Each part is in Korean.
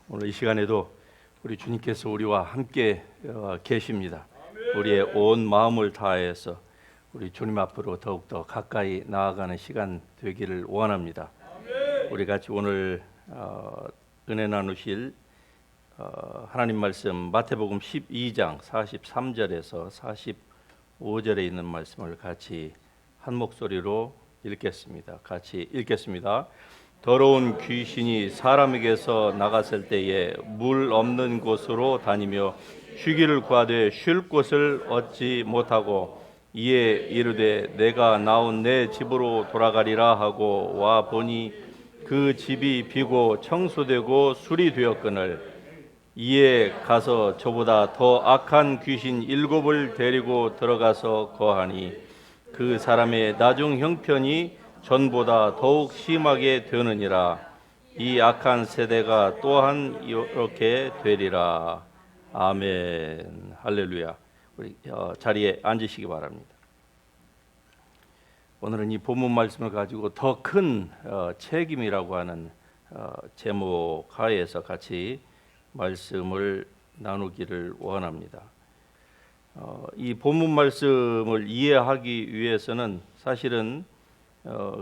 오늘 이 시간에도 우리 주님께서 우리와 함께 계십니다. 우리의 온 마음을 다해서 우리 주님 앞으로 더욱더 가까이 나아가는 시간 되기를 원합니다. 우리 같이 오늘 은혜 나누실 하나님 말씀 마태복음 12장 43절에서 45절에 있는 말씀을 같이 한 목소리로 읽겠습니다. 같이 읽겠습니다. 더러운 귀신이 사람에게서 나갔을 때에 물 없는 곳으로 다니며 쉬기를 구하되 쉴 곳을 얻지 못하고 이에 이르되 내가 나온 내 집으로 돌아가리라 하고 와 보니 그 집이 비고 청소되고 수리되었거늘 이에 가서 저보다 더 악한 귀신 7을 데리고 들어가서 거하니 그 사람의 나중 형편이 전보다 더욱 심하게 되느니라. 이 악한 세대가 또한 이렇게 되리라. 아멘. 할렐루야. 우리 자리에 앉으시기 바랍니다. 오늘은 이 본문 말씀을 가지고 더 큰 책임이라고 하는 제목 하에서 같이 말씀을 나누기를 원합니다. 이 본문 말씀을 이해하기 위해서는 사실은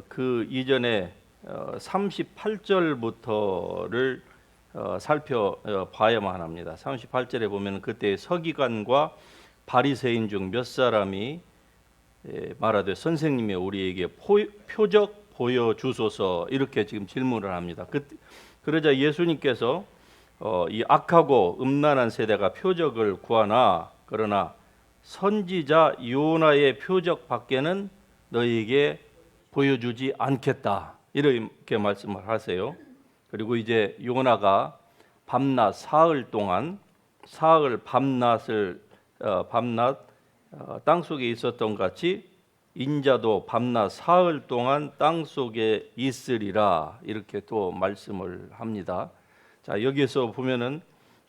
그 이전에 38절부터를 살펴봐야만 합니다. 38절에 보면 그때 서기관과 바리새인 중 몇 사람이 말하되 선생님이 우리에게 표적 보여주소서 이렇게 지금 질문을 합니다. 그러자 예수님께서 이 악하고 음란한 세대가 표적을 구하나 그러나 선지자 요나의 표적 밖에는 너희에게 보여주지 않겠다 이렇게 말씀을 하세요. 그리고 이제 요나가 밤낮 사흘 동안 밤낮 땅 속에 있었던 같이 인자도 밤낮 사흘 동안 땅 속에 있으리라 이렇게 또 말씀을 합니다. 자, 여기에서 보면은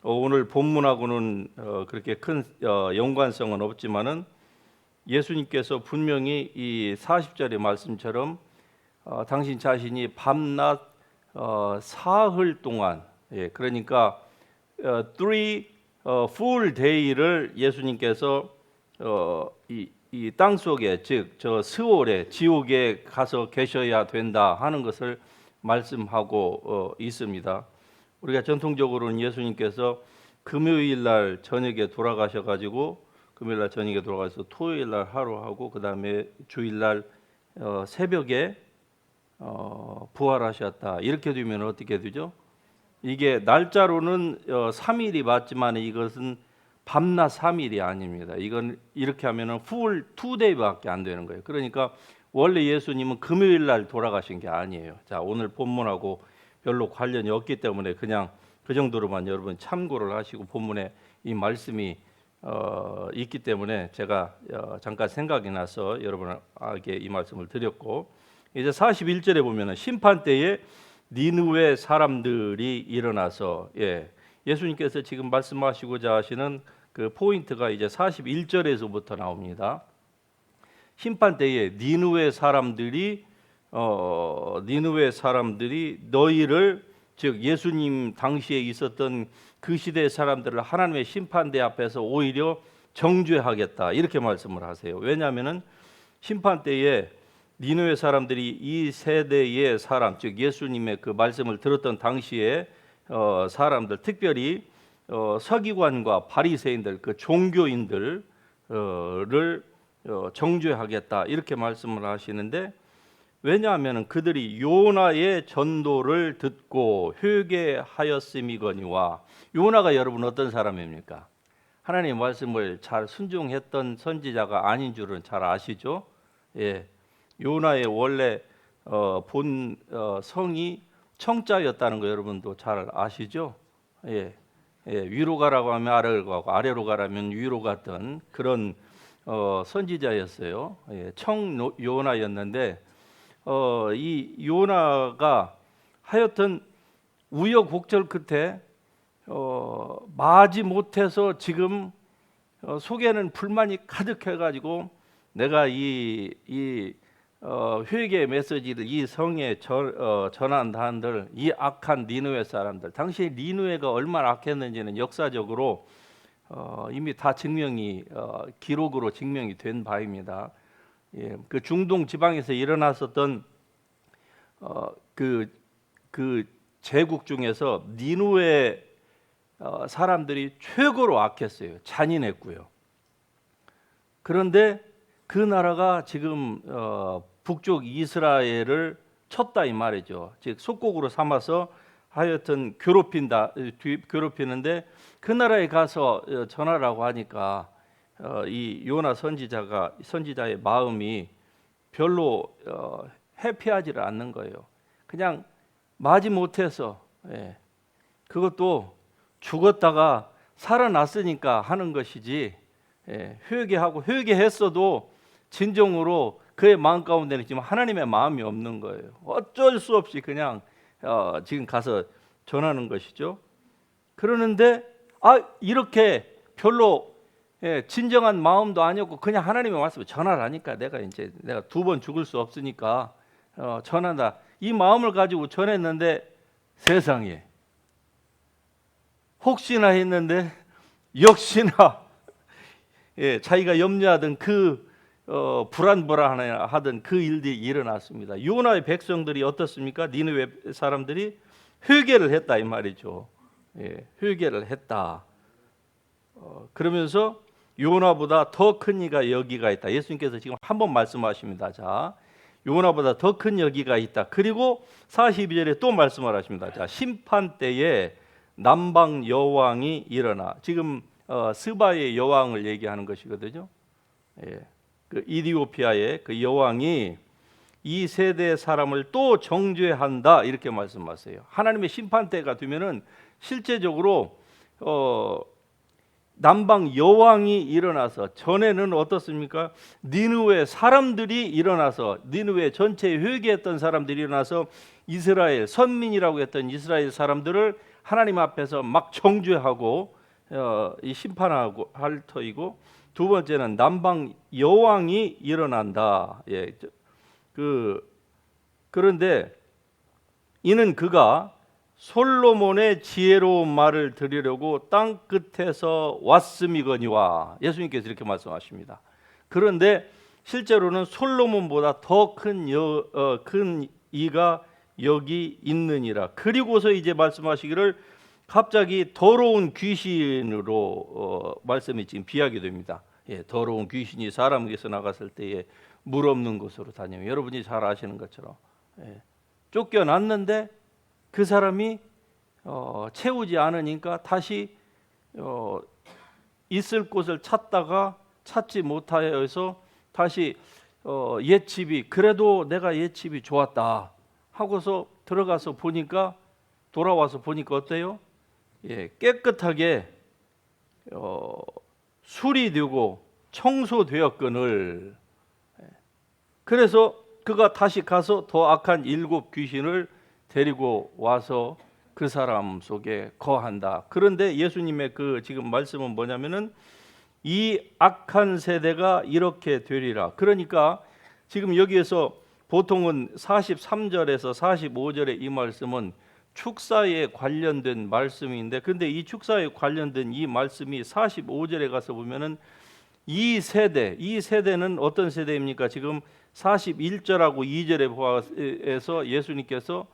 오늘 본문하고는 그렇게 큰 연관성은 없지만은 예수님께서 분명히 이 40절의 말씀처럼 당신 자신이 밤낮 사흘 동안 그러니까 3 full day를 예수님께서 이 땅 속에 즉 저 스올에 지옥에 가서 계셔야 된다 하는 것을 말씀하고 있습니다. 우리가 전통적으로는 예수님께서 금요일 날 저녁에 돌아가셔가지고 금요일 날 저녁에 돌아가서 토요일 날 하루 하고 그 다음에 주일 날 새벽에 부활하셨다. 이렇게 되면 어떻게 되죠? 이게 날짜로는 3일이 맞지만 이것은 밤낮 3일이 아닙니다. 이건 이렇게 하면은 풀 2데이밖에 안 되는 거예요. 그러니까 원래 예수님은 금요일 날 돌아가신 게 아니에요. 자, 오늘 본문하고 별로 관련이 없기 때문에 그냥 그 정도로만 여러분 참고를 하시고 본문에 이 말씀이 있기 때문에 제가 잠깐 생각이 나서 여러분에게 이 말씀을 드렸고 이제 41절에 보면은 심판 때에 니느웨 사람들이 일어나서 예수님께서 지금 말씀하시고자 하시는 그 포인트가 이제 41절에서부터 나옵니다. 심판 때에 니느웨 사람들이 너희를 즉 예수님 당시에 있었던 그 시대의 사람들을 하나님의 심판대 앞에서 오히려 정죄하겠다 이렇게 말씀을 하세요. 왜냐하면은 심판 때에 니느웨 사람들이 이 세대의 사람 즉 예수님의 그 말씀을 들었던 당시에 사람들 특별히 서기관과 바리새인들 그 종교인들을 정죄하겠다 이렇게 말씀을 하시는데 왜냐하면 그들이 요나의 전도를 듣고 회개하였음이거니와 요나가 여러분 어떤 사람입니까? 하나님의 말씀을 잘 순종했던 선지자가 아닌 줄은 잘 아시죠? 요나의 원래 본 성이 청자였다는 거 여러분도 잘 아시죠? 위로 가라고 하면 아래로 가고 아래로 가라면 위로 갔던 그런 선지자였어요. 청 요나였는데 이 요나가 하여튼 우여곡절 끝에 마지 못해서 지금 속에는 불만이 가득해가지고 내가 이 회개의 메시지를 이 성에 전한 사람들, 이 악한 니느웨 사람들, 당시 니느웨가 얼마나 악했는지는 역사적으로 이미 다 증명이 기록으로 증명이 된 바입니다. 예, 그 중동 지방에서 일어났었던 그 제국 중에서 니느웨 사람들이 최고로 악했어요. 잔인했고요. 그런데 그 나라가 지금 북쪽 이스라엘을 쳤다 이 말이죠. 즉 속국으로 삼아서 하여튼 괴롭히는데 그 나라에 가서 전하라고 하니까 이 요나 선지자의 마음이 별로 해피하지를 않는 거예요. 그냥 마지못해서 그것도 죽었다가 살아났으니까 하는 것이지, 회개했어도 진정으로 그의 마음 가운데는 지금 하나님의 마음이 없는 거예요. 어쩔 수 없이 그냥 지금 가서 전하는 것이죠. 그러는데 이렇게 별로 진정한 마음도 아니었고 그냥 하나님의 말씀을 전하라니까 내가 2번 죽을 수 없으니까 전한다. 이 마음을 가지고 전했는데 세상에 혹시나 했는데 역시나 자기가 염려하던 그 불안불안하던 그 일들이 일어났습니다. 요나의 백성들이 어떻습니까? 니느웨 사람들이 회개를 했다 이 말이죠. 회개를 했다. 그러면서 요나보다 더 큰 이가 여기가 있다. 예수님께서 지금 한 번 말씀하십니다. 자, 요나보다 더 큰 여기가 있다. 그리고 42절에 또 말씀을 하십니다. 자, 심판 때에 남방 여왕이 일어나. 지금 스바의 여왕을 얘기하는 것이거든요. 그 이디오피아의 그 여왕이 이 세대 사람을 또 정죄한다 이렇게 말씀하세요. 하나님의 심판 때가 되면은 실제적으로 남방 여왕이 일어나서, 전에는 어떻습니까? 니느웨 사람들이 일어나서, 니느웨 전체에 회개했던 사람들이 일어나서 이스라엘 선민이라고 했던 이스라엘 사람들을 하나님 앞에서 막 정죄하고 이 심판하고 할 터이고, 두 번째는 남방 여왕이 일어난다. 그런데 이는 그가 솔로몬의 지혜로운 말을 들으려고 땅 끝에서 왔음이거니와. 예수님께서 이렇게 말씀하십니다. 그런데 실제로는 솔로몬보다 더 큰 이가 여기 있느니라. 그리고서 이제 말씀하시기를 갑자기 더러운 귀신으로 말씀이 지금 비하게 됩니다. 더러운 귀신이 사람에게서 나갔을 때에 물 없는 곳으로 다니며, 여러분이 잘 아시는 것처럼 쫓겨났는데 그 사람이 채우지 않으니까 다시 있을 곳을 찾다가 찾지 못하여서 다시 옛 집이, 그래도 내가 옛 집이 좋았다 하고서 들어가서 보니까, 돌아와서 보니까 어때요? 깨끗하게 수리되고 청소되었거늘. 그래서 그가 다시 가서 더 악한 7 귀신을 데리고 와서 그 사람 속에 거한다. 그런데 예수님의 그 지금 말씀은 뭐냐면은 이 악한 세대가 이렇게 되리라. 그러니까 지금 여기에서 보통은 43절에서 45절의 이 말씀은 축사에 관련된 말씀인데, 근데 이 축사에 관련된 이 말씀이 45절에 가서 보면은 이 세대는 어떤 세대입니까? 지금 41절하고 2절에서 예수님께서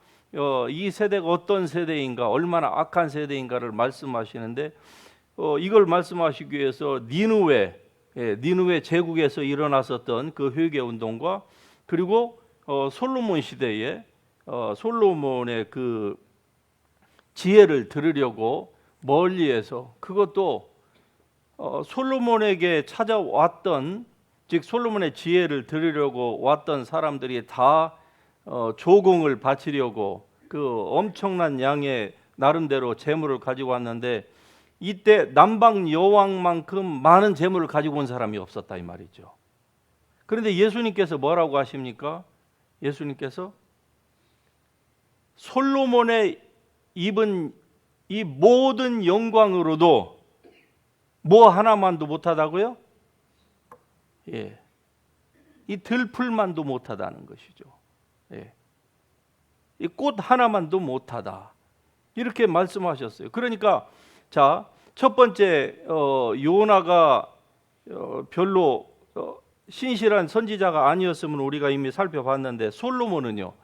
이 세대가 어떤 세대인가, 얼마나 악한 세대인가를 말씀하시는데, 이걸 말씀하시기 위해서 니느웨 제국에서 일어났었던 그 회개 운동과, 그리고 솔로몬 시대에 솔로몬의 그 지혜를 들으려고 멀리에서, 그것도 솔로몬에게 찾아왔던, 즉 솔로몬의 지혜를 들으려고 왔던 사람들이 다 조공을 바치려고 그 엄청난 양의 나름대로 재물을 가지고 왔는데, 이때 남방 여왕만큼 많은 재물을 가지고 온 사람이 없었다 이 말이죠. 그런데 예수님께서 뭐라고 하십니까? 예수님께서 솔로몬의 입은 이 모든 영광으로도 뭐 하나만도 못하다고요? 이 들풀만도 못하다는 것이죠. 예. 이 꽃 하나만도 못하다 이렇게 말씀하셨어요. 그러니까 자, 첫 번째 요나가 별로 신실한 선지자가 아니었음을 우리가 이미 살펴봤는데, 솔로몬은요,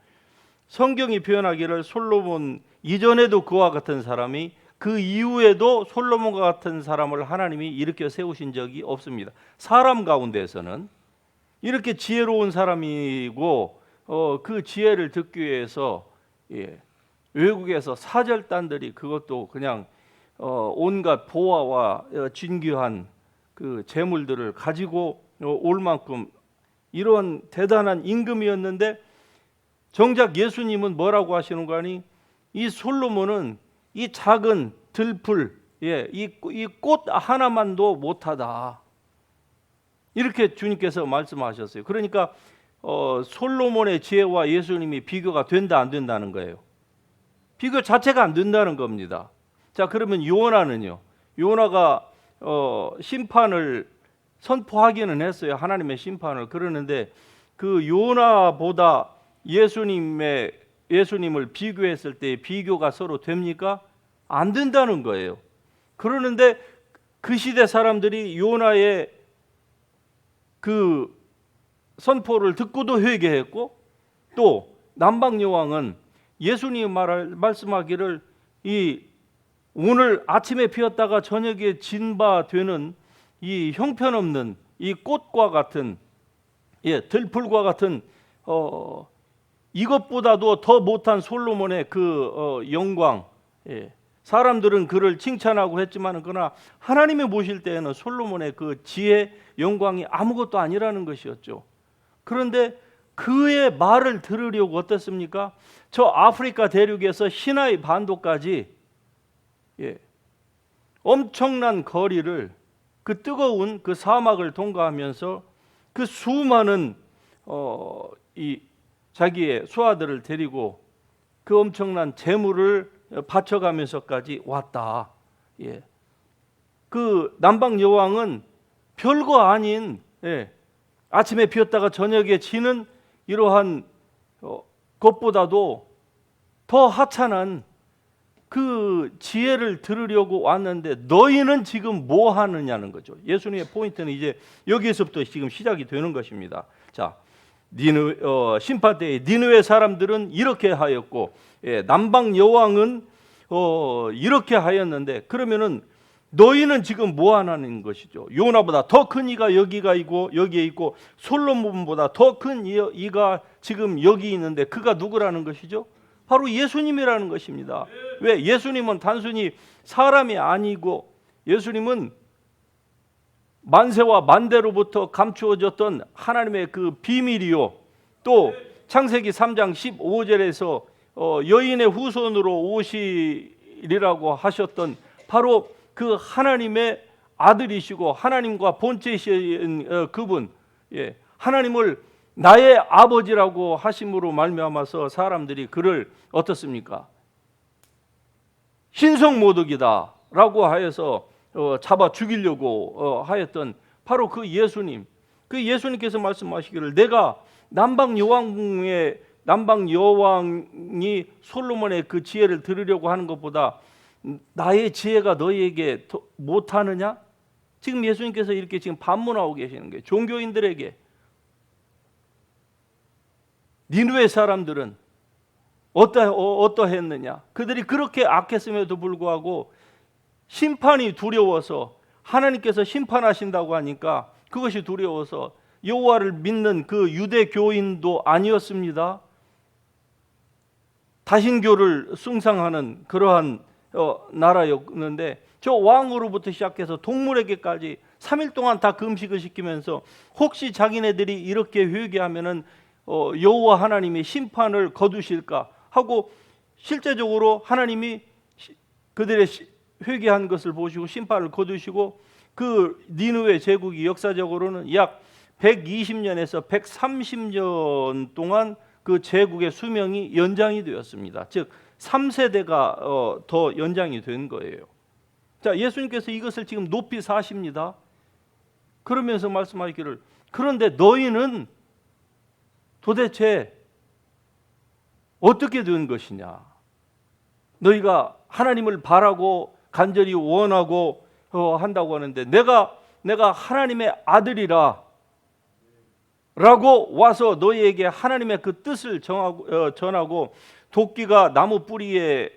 성경이 표현하기를 솔로몬 이전에도 그와 같은 사람이, 그 이후에도 솔로몬과 같은 사람을 하나님이 일으켜 세우신 적이 없습니다. 사람 가운데서는 이렇게 지혜로운 사람이고 그 지혜를 듣기 위해서 외국에서 사절단들이, 그것도 그냥 온갖 보화와 진귀한 그 재물들을 가지고 올 만큼 이런 대단한 임금이었는데, 정작 예수님은 뭐라고 하시는 거 아니? 이 솔로몬은 이 작은 들풀, 이 꽃 하나만도 못하다 이렇게 주님께서 말씀하셨어요. 그러니까 솔로몬의 지혜와 예수님이 비교가 된다 안 된다는 거예요. 비교 자체가 안 된다는 겁니다. 자, 그러면 요나는요, 요나가 심판을 선포하기는 했어요. 하나님의 심판을. 그러는데 그 요나보다 예수님을 비교했을 때 비교가 서로 됩니까? 안 된다는 거예요. 그러는데 그 시대 사람들이 요나의 그 선포를 듣고도 회개했고, 또 남방 여왕은 예수님이 말씀하기를 이 오늘 아침에 피었다가 저녁에 진 바 되는 이 형편없는 이 꽃과 같은 들풀과 같은 이것보다도 더 못한 솔로몬의 그 영광, 사람들은 그를 칭찬하고 했지만, 그러나 하나님이 보실 때에는 솔로몬의 그 지혜, 영광이 아무것도 아니라는 것이었죠. 그런데 그의 말을 들으려고 어떻습니까? 저 아프리카 대륙에서 시나이 반도까지 엄청난 거리를, 그 뜨거운 그 사막을 통과하면서 그 수많은 이 자기의 소아들을 데리고 그 엄청난 재물을 바쳐가면서까지 왔다. 그 남방 여왕은 별거 아닌 아침에 피었다가 저녁에 지는 이러한 것보다도 더 하찮은 그 지혜를 들으려고 왔는데, 너희는 지금 뭐 하느냐는 거죠. 예수님의 포인트는 이제 여기에서부터 지금 시작이 되는 것입니다. 자, 심판 때에 니느웨 사람들은 이렇게 하였고, 남방 여왕은 이렇게 하였는데, 그러면은 너희는 지금 뭐 하는 것이죠? 요나보다 더 큰 이가 여기가 있고 여기에 있고, 솔로몬보다 더 큰 이가 지금 여기 있는데, 그가 누구라는 것이죠? 바로 예수님이라는 것입니다. 왜? 예수님은 단순히 사람이 아니고, 예수님은 만세와 만대로부터 감추어졌던 하나님의 그 비밀이요, 또 창세기 3장 15절에서 여인의 후손으로 오시리라고 하셨던 바로 그 하나님의 아들이시고 하나님과 본체이신 그분, 하나님을 나의 아버지라고 하심으로 말미암아서 사람들이 그를 어떻습니까? 신성모독이다 라고 하여서 잡아 죽이려고 하였던 바로 그 예수님. 그 예수님께서 말씀하시기를, 내가 남방 여왕이 솔로몬의 그 지혜를 들으려고 하는 것보다 나의 지혜가 너희에게 못하느냐? 지금 예수님께서 이렇게 지금 반문하고 계시는 거예요. 종교인들에게. 니느웨 사람들은 어떠했느냐? 그들이 그렇게 악했음에도 불구하고 심판이 두려워서, 하나님께서 심판하신다고 하니까 그것이 두려워서 여호와를 믿는 그 유대 교인도 아니었습니다. 다신교를 숭상하는 그러한 나라였는데, 저 왕으로부터 시작해서 동물에게까지 3일 동안 다 금식을 시키면서 혹시 자기네들이 이렇게 회개하면은 여호와 하나님이 심판을 거두실까 하고, 실제적으로 하나님이 그들의 회개한 것을 보시고 심판을 거두시고, 그 니느웨 제국이 역사적으로는 약 120년에서 130년 동안 그 제국의 수명이 연장이 되었습니다. 즉 3세대가 더 연장이 된 거예요. 자, 예수님께서 이것을 지금 높이 사십니다. 그러면서 말씀하시기를, 그런데 너희는 도대체 어떻게 된 것이냐? 너희가 하나님을 바라고 간절히 원하고 한다고 하는데 내가 하나님의 아들이라 라고 와서 너희에게 하나님의 그 뜻을 전하고 도끼가 나무 뿌리에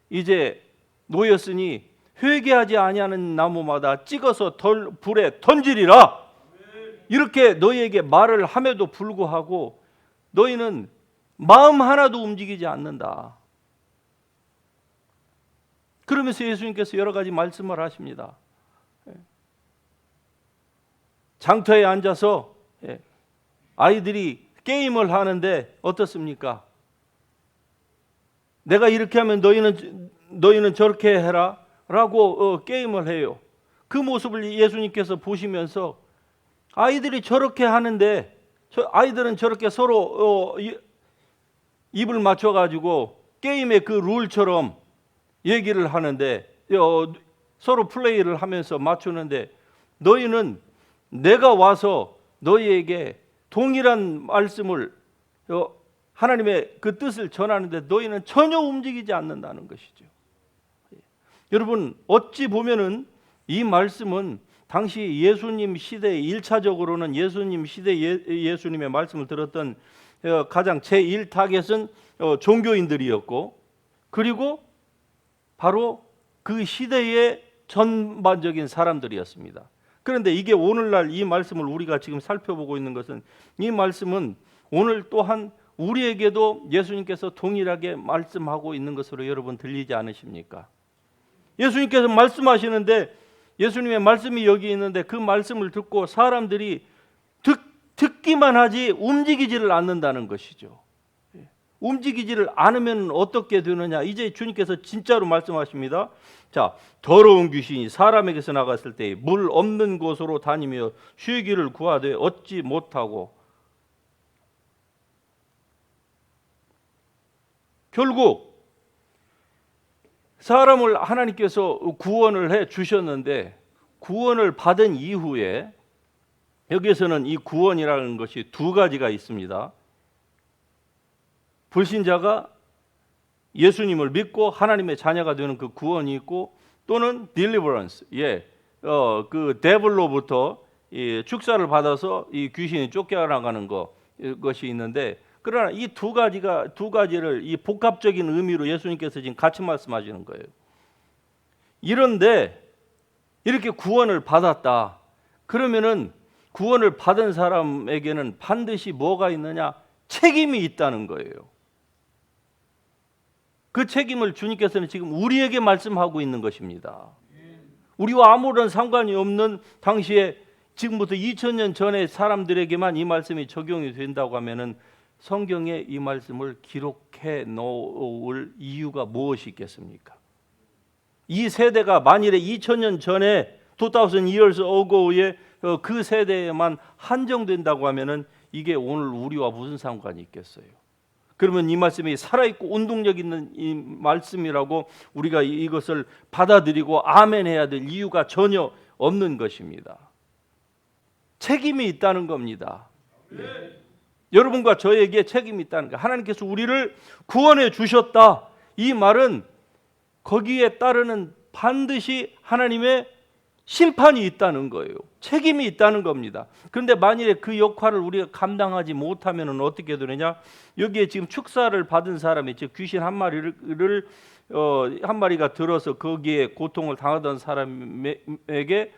이제 놓였으니 회개하지 아니하는 나무마다 찍어서 불에 던지리라. 이렇게 너희에게 말을 함에도 불구하고 너희는 마음 하나도 움직이지 않는다. 그러면서 예수님께서 여러 가지 말씀을 하십니다. 장터에 앉아서 아이들이 게임을 하는데 어떻습니까? 내가 이렇게 하면 너희는 저렇게 해라 라고 게임을 해요. 그 모습을 예수님께서 보시면서 아이들이 저렇게 하는데 아이들은 저렇게 서로 입을 맞춰가지고 게임의 그 룰처럼 얘기를 하는데 서로 플레이를 하면서 맞추는데 너희는 내가 와서 너희에게 동일한 말씀을 하나님의 그 뜻을 전하는데 너희는 전혀 움직이지 않는다는 것이죠. 여러분 어찌 보면은 이 말씀은 당시 예수님 시대에 1차적으로는 예수님 시대 예수님의 말씀을 들었던 가장 제1타겟은 종교인들이었고 그리고 바로 그 시대의 전반적인 사람들이었습니다. 그런데 이게 오늘날 이 말씀을 우리가 지금 살펴보고 있는 것은 이 말씀은 오늘 또한 우리에게도 예수님께서 동일하게 말씀하고 있는 것으로 여러분 들리지 않으십니까? 예수님께서 말씀하시는데 예수님의 말씀이 여기 있는데 그 말씀을 듣고 사람들이 듣기만 하지 움직이지를 않는다는 것이죠. 움직이지를 않으면 어떻게 되느냐? 이제 주님께서 진짜로 말씀하십니다. 자, 더러운 귀신이 사람에게서 나갔을 때 물 없는 곳으로 다니며 쉬기를 구하되 얻지 못하고 결국 사람을 하나님께서 구원을 해 주셨는데 구원을 받은 이후에 여기에서는 이 구원이라는 것이 두 가지가 있습니다. 불신자가 예수님을 믿고 하나님의 자녀가 되는 그 구원이 있고 또는 deliverance, 그 데블로부터 축사를 받아서 이 귀신이 쫓겨나가는 것이 있는데 그러나 이 두 가지를 이 복합적인 의미로 예수님께서 지금 같이 말씀하시는 거예요. 이런데 이렇게 구원을 받았다. 그러면은 구원을 받은 사람에게는 반드시 뭐가 있느냐? 책임이 있다는 거예요. 그 책임을 주님께서는 지금 우리에게 말씀하고 있는 것입니다. 우리와 아무런 상관이 없는 당시에 지금부터 2000년 전의 사람들에게만 이 말씀이 적용이 된다고 하면은 성경에 이 말씀을 기록해 놓을 이유가 무엇이 있겠습니까? 이 세대가 만일에 2000년 전에 2000 years ago의 그 세대에만 한정된다고 하면은 이게 오늘 우리와 무슨 상관이 있겠어요? 그러면 이 말씀이 살아있고 운동력 있는 이 말씀이라고 우리가 이것을 받아들이고 아멘해야 될 이유가 전혀 없는 것입니다. 책임이 있다는 겁니다. 여러분과 저에게 책임이 있다는 거예요. 하나님께서 우리를 구원해 주셨다. 이 말은 거기에 따르는 반드시 하나님의 심판이 있다는 거예요. 책임이 있다는 겁니다. 그런데 만일에 그 역할을 우리가 감당하지 못하면 어떻게 되느냐? 여기에 지금 축사를 받은 사람이 즉 귀신 한 마리가 들어서 거기에 고통을 당하던 사람에게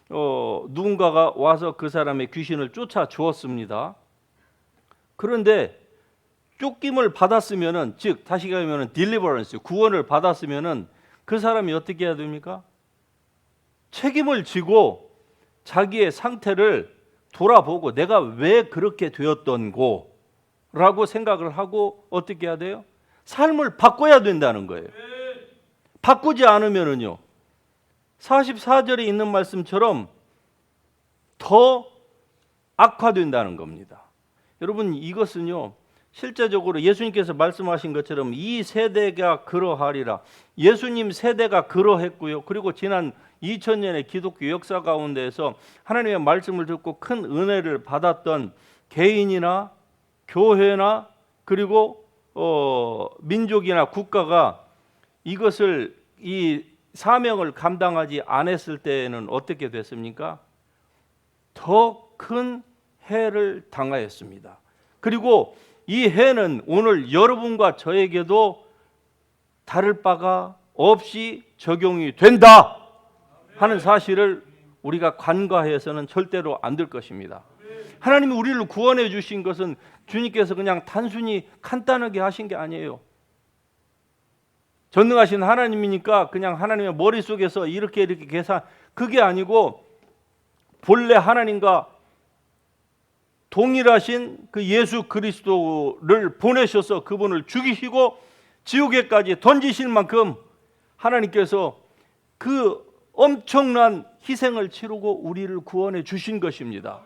누군가가 와서 그 사람의 귀신을 쫓아 주었습니다. 그런데 쫓김을 받았으면은 즉 다시 가면은 deliverance 구원을 받았으면은 그 사람이 어떻게 해야 됩니까? 책임을 지고 자기의 상태를 돌아보고 내가 왜 그렇게 되었던고 라고 생각을 하고 어떻게 해야 돼요? 삶을 바꿔야 된다는 거예요. 바꾸지 않으면은요 44절에 있는 말씀처럼 더 악화된다는 겁니다. 여러분 이것은요 실제적으로 예수님께서 말씀하신 것처럼 이 세대가 그러하리라. 예수님 세대가 그러했고요. 그리고 지난 2000년의 기독교 역사 가운데에서 하나님의 말씀을 듣고 큰 은혜를 받았던 개인이나 교회나 그리고 민족이나 국가가 이것을 이 사명을 감당하지 않았을 때에는 어떻게 됐습니까? 더 큰 해를 당하였습니다. 그리고 이 해는 오늘 여러분과 저에게도 다를 바가 없이 적용이 된다 하는 사실을 우리가 간과해서는 절대로 안 될 것입니다. 하나님이 우리를 구원해 주신 것은 주님께서 그냥 단순히 간단하게 하신 게 아니에요. 전능하신 하나님이니까 그냥 하나님의 머릿속에서 이렇게 계산, 그게 아니고 본래 하나님과 동일하신 그 예수 그리스도를 보내셔서 그분을 죽이시고 지옥에까지 던지실 만큼 하나님께서 그 엄청난 희생을 치르고 우리를 구원해 주신 것입니다.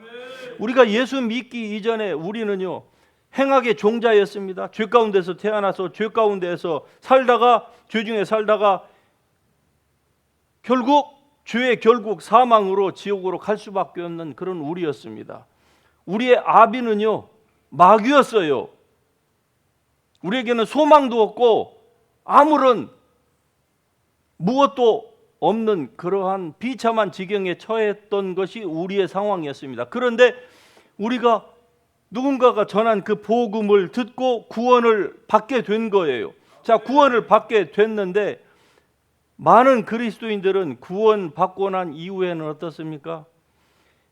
우리가 예수 믿기 이전에 우리는요, 행악의 종자였습니다. 죄 가운데서 태어나서 죄 가운데서 살다가, 죄 중에 살다가 결국 사망으로 지옥으로 갈 수밖에 없는 그런 우리였습니다. 우리의 아비는요, 마귀였어요. 우리에게는 소망도 없고 아무런 무엇도 없는 그러한 비참한 지경에 처했던 것이 우리의 상황이었습니다. 그런데 우리가 누군가가 전한 그 복음을 듣고 구원을 받게 된 거예요. 자, 구원을 받게 됐는데 많은 그리스도인들은 구원받고 난 이후에는 어떻습니까?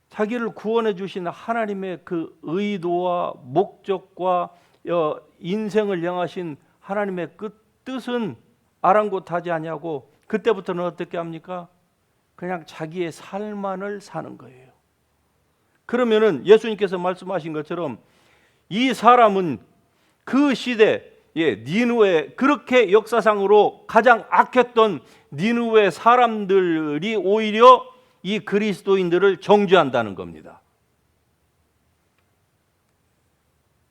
자기를 구원해 주신 하나님의 그 의도와 목적과 인생을 향하신 하나님의 그 뜻은 아랑곳하지 아니하고 그때부터는 어떻게 합니까? 그냥 자기의 삶만을 사는 거예요. 그러면은 예수님께서 말씀하신 것처럼 이 사람은 그 시대, 니느웨, 그렇게 역사상으로 가장 악했던 니느웨 사람들이 오히려 이 그리스도인들을 정죄한다는 겁니다.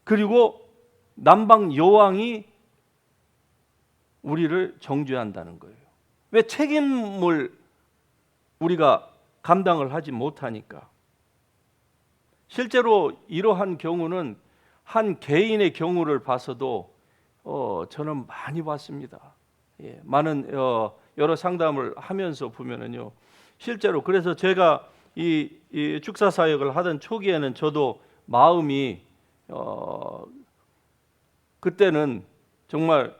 그리고 남방 여왕이 우리를 정죄한다는 거예요. 왜? 책임을 우리가 감당을 하지 못하니까. 실제로 이러한 경우는 한 개인의 경우를 봐서도 저는 많이 봤습니다. 많은 여러 상담을 하면서 보면은요, 실제로 그래서 제가 이 축사 사역을 하던 초기에는 저도 마음이 그때는 정말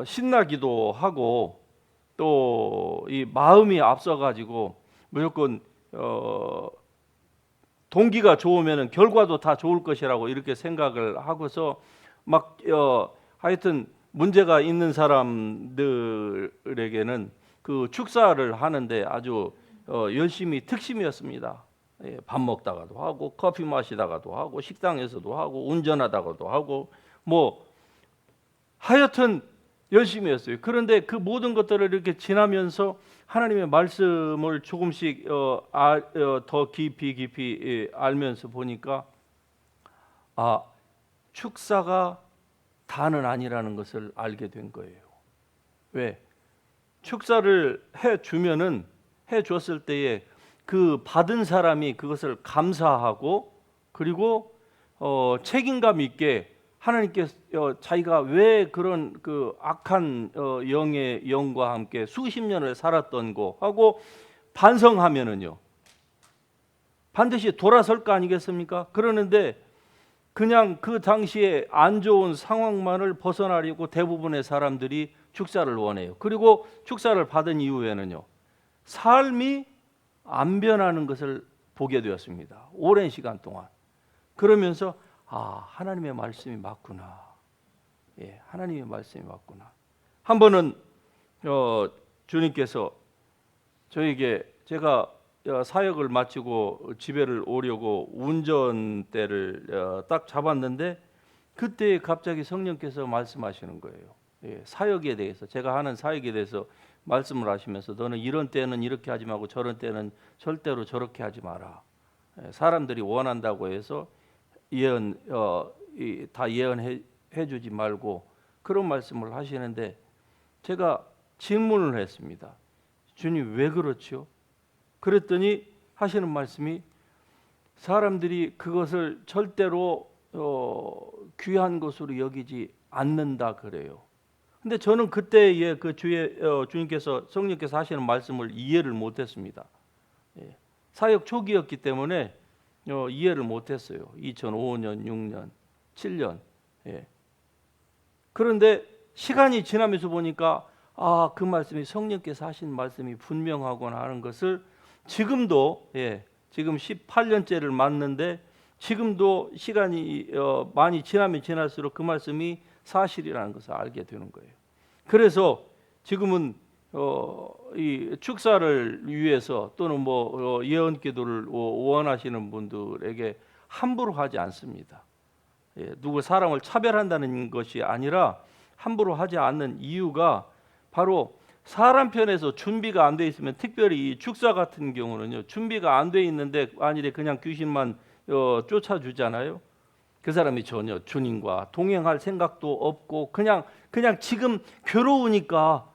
신나기도 하고 또 이 마음이 앞서가지고 무조건 동기가 좋으면은 결과도 다 좋을 것이라고 이렇게 생각을 하고서 막 하여튼 문제가 있는 사람들에게는 그 축사를 하는데 아주 열심히 특심이었습니다. 밥 먹다가도 하고 커피 마시다가도 하고 식당에서도 하고 운전하다가도 하고 뭐 하여튼 열심히 했어요. 그런데 그 모든 것들을 이렇게 지나면서 하나님의 말씀을 조금씩 더 깊이 알면서 보니까 축사가 다는 아니라는 것을 알게 된 거예요. 왜? 축사를 해 줬을 때에 그 받은 사람이 그것을 감사하고 그리고 책임감 있게 하나님께서 자기가 왜 그런 그 악한 영의 영과 함께 수십 년을 살았던 거 하고 반성하면은요, 반드시 돌아설 거 아니겠습니까? 그러는데 그냥 그 당시에 안 좋은 상황만을 벗어나려고 대부분의 사람들이 축사를 원해요. 그리고 축사를 받은 이후에는요, 삶이 안 변하는 것을 보게 되었습니다. 오랜 시간 동안. 그러면서 하나님의 말씀이 맞구나. 하나님의 말씀이 맞구나. 한 번은 주님께서 저에게 제가 사역을 마치고 집에를 오려고 운전대를 딱 잡았는데 그때 갑자기 성령께서 말씀하시는 거예요. 사역에 대해서, 제가 하는 사역에 대해서 말씀을 하시면서 너는 이런 때는 이렇게 하지 말고 저런 때는 절대로 저렇게 하지 마라. 사람들이 원한다고 해서 다 예언해 주지 말고 그런 말씀을 하시는데 제가 질문을 했습니다. 주님 왜 그렇죠? 그랬더니 하시는 말씀이 사람들이 그것을 절대로 귀한 것으로 여기지 않는다 그래요. 근데 저는 그때의 그 주님께서 성령께서 하시는 말씀을 이해를 못했습니다. 예. 사역 초기였기 때문에 이해를 못했어요. 2005년, 6년, 7년. 예. 그런데 시간이 지나면서 보니까 그 말씀이 성령께서 하신 말씀이 분명하구나 하는 것을 지금도 지금 18년째를 맞는데 지금도 시간이 많이 지나면 지날수록 그 말씀이 사실이라는 것을 알게 되는 거예요. 그래서 지금은 이 축사를 위해서 또는 예언 기도를 원하시는 분들에게 함부로 하지 않습니다. 누구 사람을 차별한다는 것이 아니라 함부로 하지 않는 이유가 바로 사람 편에서 준비가 안 돼 있으면, 특별히 이 축사 같은 경우는요, 준비가 안 돼 있는데 만일에 그냥 귀신만 쫓아주잖아요. 그 사람이 전혀 주님과 동행할 생각도 없고 그냥 지금 괴로우니까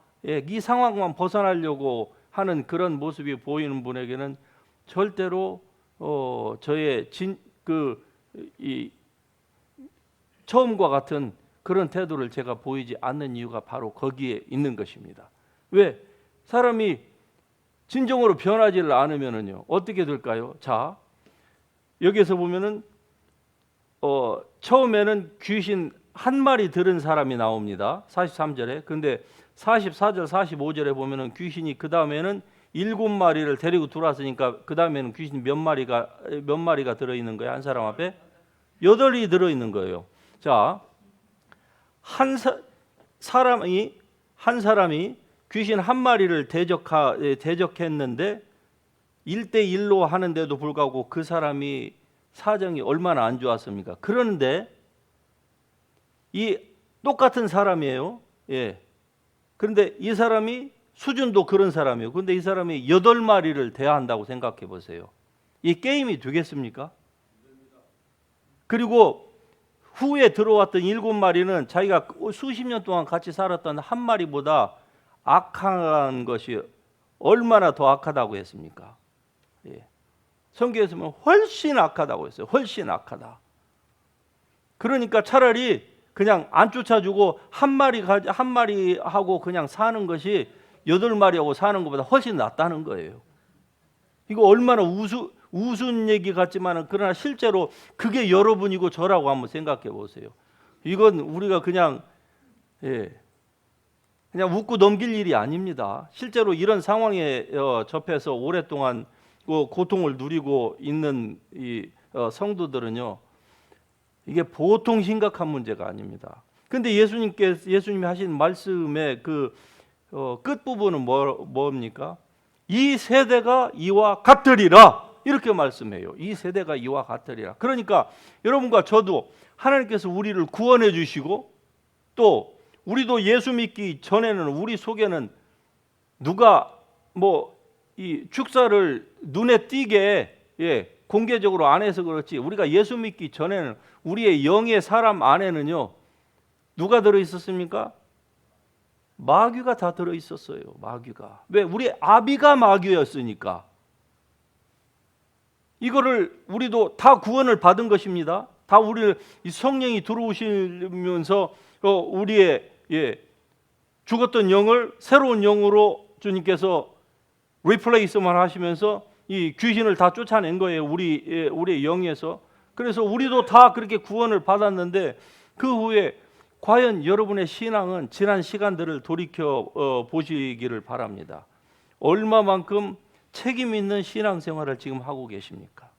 이 상황만 벗어나려고 하는 그런 모습이 보이는 분에게는 절대로 저의 처음과 같은 그런 태도를 제가 보이지 않는 이유가 바로 거기에 있는 것입니다. 왜? 사람이 진정으로 변하지를 않으면은요, 어떻게 될까요? 자, 여기에서 보면은 처음에는 귀신 한 마리 들은 사람이 나옵니다. 43절에. 근데 44절, 45절에 보면은 귀신이 그 다음에는 7마리를 데리고 들어왔으니까 그 다음에는 귀신 몇 마리가 들어있는 거예요? 한 사람 앞에 8이 들어있는 거예요. 자, 한 사람이 귀신 한 마리를 대적했는데 1대1로 하는데도 불구하고 그 사람이 사정이 얼마나 안 좋았습니까? 그런데 이 똑같은 사람이에요. 그런데 이 사람이 수준도 그런 사람이에요. 그런데 이 사람이 8마리를 대한다고 생각해 보세요. 이 게임이 되겠습니까? 그리고 후에 들어왔던 7마리는 자기가 수십 년 동안 같이 살았던 한 마리보다 악한 것이 얼마나 더 악하다고 했습니까? 성경에서 보면 훨씬 악하다고 했어요. 훨씬 악하다. 그러니까 차라리 그냥 안 쫓아주고 한 마리 하고 그냥 사는 것이 8마리하고 사는 것보다 훨씬 낫다는 거예요. 이거 얼마나 우스운 얘기 같지만은 그러나 실제로 그게 여러분이고 저라고 한번 생각해 보세요. 이건 우리가 그냥 웃고 넘길 일이 아닙니다. 실제로 이런 상황에 접해서 오랫동안 고통을 누리고 있는 이 성도들은요, 이게 보통 심각한 문제가 아닙니다. 그런데 예수님이 하신 말씀의 그 끝부분은 뭡니까? 이 세대가 이와 같으리라, 이렇게 말씀해요. 이 세대가 이와 같으리라. 그러니까 여러분과 저도 하나님께서 우리를 구원해 주시고 또 우리도 예수 믿기 전에는 우리 속에는 누가 이 축사를 눈에 띄게 공개적으로 안 해서 그렇지, 우리가 예수 믿기 전에는 우리의 영의 사람 안에는요, 누가 들어 있었습니까? 마귀가 다 들어 있었어요. 마귀가. 왜? 우리 아비가 마귀였으니까. 이거를 우리도 다 구원을 받은 것입니다. 다 우리를 이 성령이 들어오시면서 우리의 죽었던 영을 새로운 영으로 주님께서 리플레이스만 하시면서 이 귀신을 다 쫓아낸 거예요. 우리의 영에서. 그래서 우리도 다 그렇게 구원을 받았는데 그 후에 과연 여러분의 신앙은 지난 시간들을 돌이켜 보시기를 바랍니다. 얼마만큼 책임 있는 신앙생활을 지금 하고 계십니까?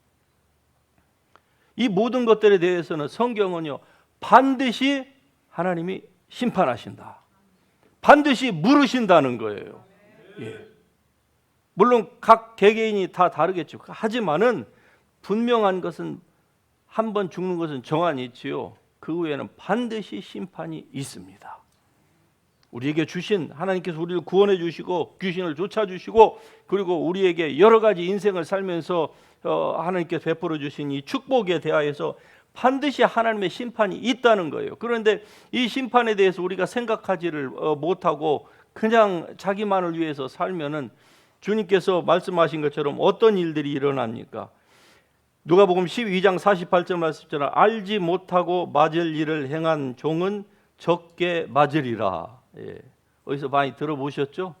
이 모든 것들에 대해서는 성경은요, 반드시 하나님이 심판하신다. 반드시 물으신다는 거예요. 물론 각 개개인이 다 다르겠죠. 하지만은 분명한 것은 한 번 죽는 것은 정한이 있지요. 그 후에는 반드시 심판이 있습니다. 우리에게 주신 하나님께서 우리를 구원해 주시고 귀신을 쫓아주시고 그리고 우리에게 여러 가지 인생을 살면서 하나님께서 베풀어 주신 이 축복에 대하여서 반드시 하나님의 심판이 있다는 거예요. 그런데 이 심판에 대해서 우리가 생각하지를 못하고 그냥 자기만을 위해서 살면은 주님께서 말씀하신 것처럼 어떤 일들이 일어납니까? 누가복음 12장 48절 말씀처럼 알지 못하고 맞을 일을 행한 종은 적게 맞으리라. 예. 어디서 많이 들어보셨죠?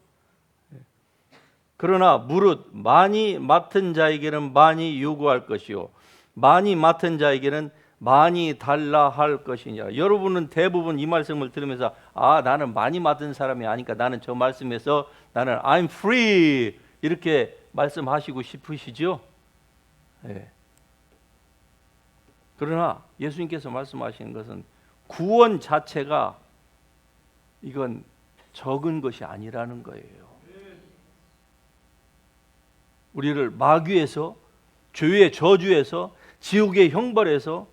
그러나 무릇 많이 맡은 자에게는 많이 요구할 것이요 많이 맡은 자에게는 많이 달라 할 것이냐. 여러분은 대부분 이 말씀을 들으면서 나는 많이 맡은 사람이 아니까 나는 저 말씀에서 나는 I'm free 이렇게 말씀하시고 싶으시죠? 네. 그러나 예수님께서 말씀하시는 것은 구원 자체가 이건 적은 것이 아니라는 거예요. 우리를 마귀에서, 죄의 저주에서, 지옥의 형벌에서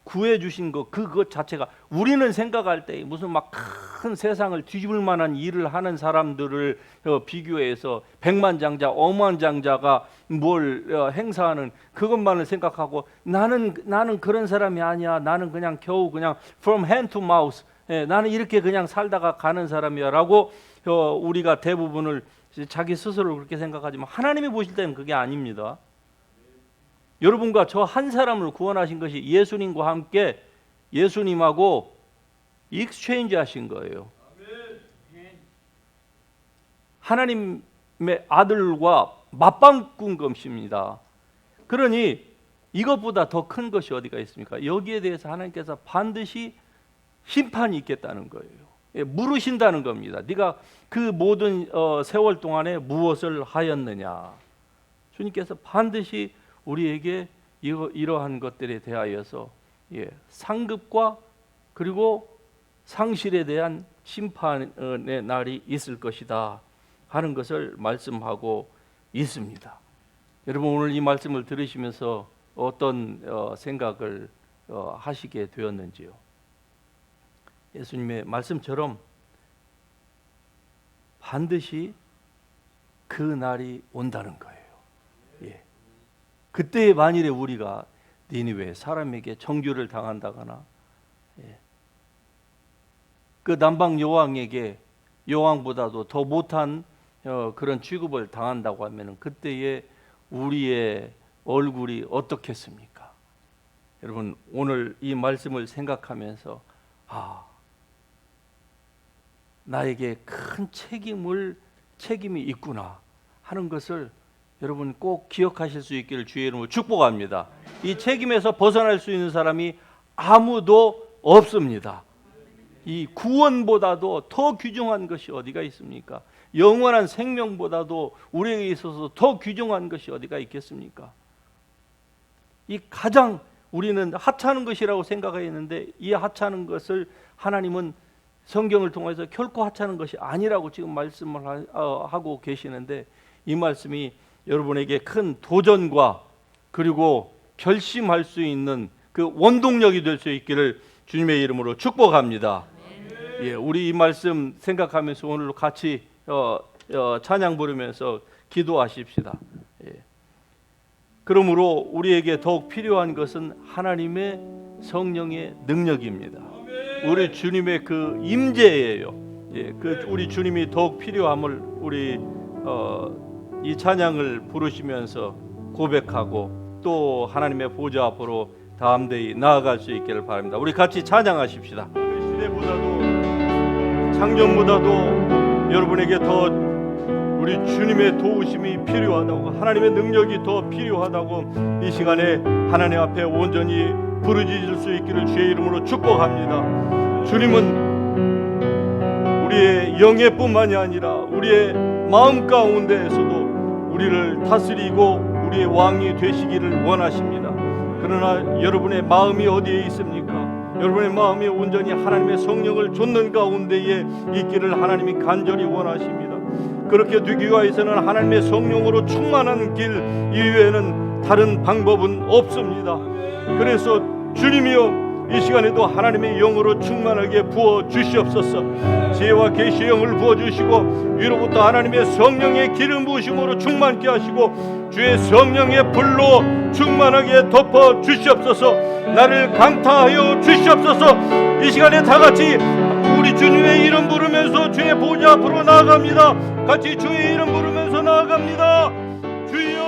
구해 주신 것, 그것 자체가 우리는 생각할 때 무슨 막 큰 세상을 뒤집을 만한 일을 하는 사람들을 비교해서 백만장자, 억만장자가 뭘 행사하는 그것만을 생각하고 나는 그런 사람이 아니야. 나는 그냥 겨우 그냥 from hand to mouth. 나는 이렇게 그냥 살다가 가는 사람이야라고 우리가 대부분을 자기 스스로 그렇게 생각하지만 하나님이 보실 때는 그게 아닙니다. 여러분과 저 한 사람을 구원하신 것이 예수님과 함께 예수님하고 익스체인지 하신 거예요. 하나님의 아들과 맞바꾼 것입니다. 그러니 이것보다 더 큰 것이 어디가 있습니까? 여기에 대해서 하나님께서 반드시 심판이 있겠다는 거예요. 물으신다는 겁니다. 네가 그 모든 세월 동안에 무엇을 하였느냐. 주님께서 반드시 우리에게 이러한 것들에 대하여서 상급과 그리고 상실에 대한 심판의 날이 있을 것이다 하는 것을 말씀하고 있습니다. 여러분 오늘 이 말씀을 들으시면서 어떤 생각을 하시게 되었는지요? 예수님의 말씀처럼 반드시 그 날이 온다는 거예요. 그때 만일에 우리가 니느웨 사람에게 정죄를 당한다거나 그 남방 여왕에게 여왕보다도 더 못한 그런 취급을 당한다고 하면 그때에 우리의 얼굴이 어떻겠습니까? 여러분 오늘 이 말씀을 생각하면서 나에게 큰 책임이 있구나 하는 것을 여러분 꼭 기억하실 수 있기를 주의 이름으로 축복합니다. 이 책임에서 벗어날 수 있는 사람이 아무도 없습니다. 이 구원보다도 더 귀중한 것이 어디가 있습니까? 영원한 생명보다도 우리에게 있어서 더 귀중한 것이 어디가 있겠습니까? 이 가장 우리는 하찮은 것이라고 생각했는데 이 하찮은 것을 하나님은 성경을 통해서 결코 하찮은 것이 아니라고 지금 말씀을 하고 계시는데 이 말씀이 여러분에게 큰 도전과 그리고 결심할 수 있는 그 원동력이 될 수 있기를 주님의 이름으로 축복합니다. 우리 이 말씀 생각하면서 오늘 같이 찬양 부르면서 기도하십시다. 그러므로 우리에게 더욱 필요한 것은 하나님의 성령의 능력입니다. 우리 주님의 그 임재예요. 그 우리 주님이 더욱 필요함을 우리 이 찬양을 부르시면서 고백하고 또 하나님의 보좌 앞으로 담대히 나아갈 수 있기를 바랍니다. 우리 같이 찬양하십시다. 시대보다도 창조보다도 여러분에게 더 우리 주님의 도우심이 필요하다고 하나님의 능력이 더 필요하다고 이 시간에 하나님 앞에 온전히 부르짖을 수 있기를 주의 이름으로 축복합니다. 주님은 우리의 영예뿐만이 아니라 우리의 마음 가운데에서도 우리를 다스리고 우리의 왕이 되시기를 원하십니다. 그러나 여러분의 마음이 어디에 있습니까? 여러분의 마음이 온전히 하나님의 성령을 좇는 가운데에 있기를 하나님이 간절히 원하십니다. 그렇게 되기 위해서는 하나님의 성령으로 충만한 길 이외에는 다른 방법은 없습니다. 그래서 주님이여 이 시간에도 하나님의 영으로 충만하게 부어 주시옵소서. 지혜와 계시의 영을 부어 주시고 위로부터 하나님의 성령의 기름 부으심으로 충만케 하시고 주의 성령의 불로 충만하게 덮어 주시옵소서. 나를 강타하여 주시옵소서. 이 시간에 다 같이 우리 주님의 이름 부르면서 주의 보좌 앞으로 나아갑니다. 같이 주의 이름 부르면서 나아갑니다. 주여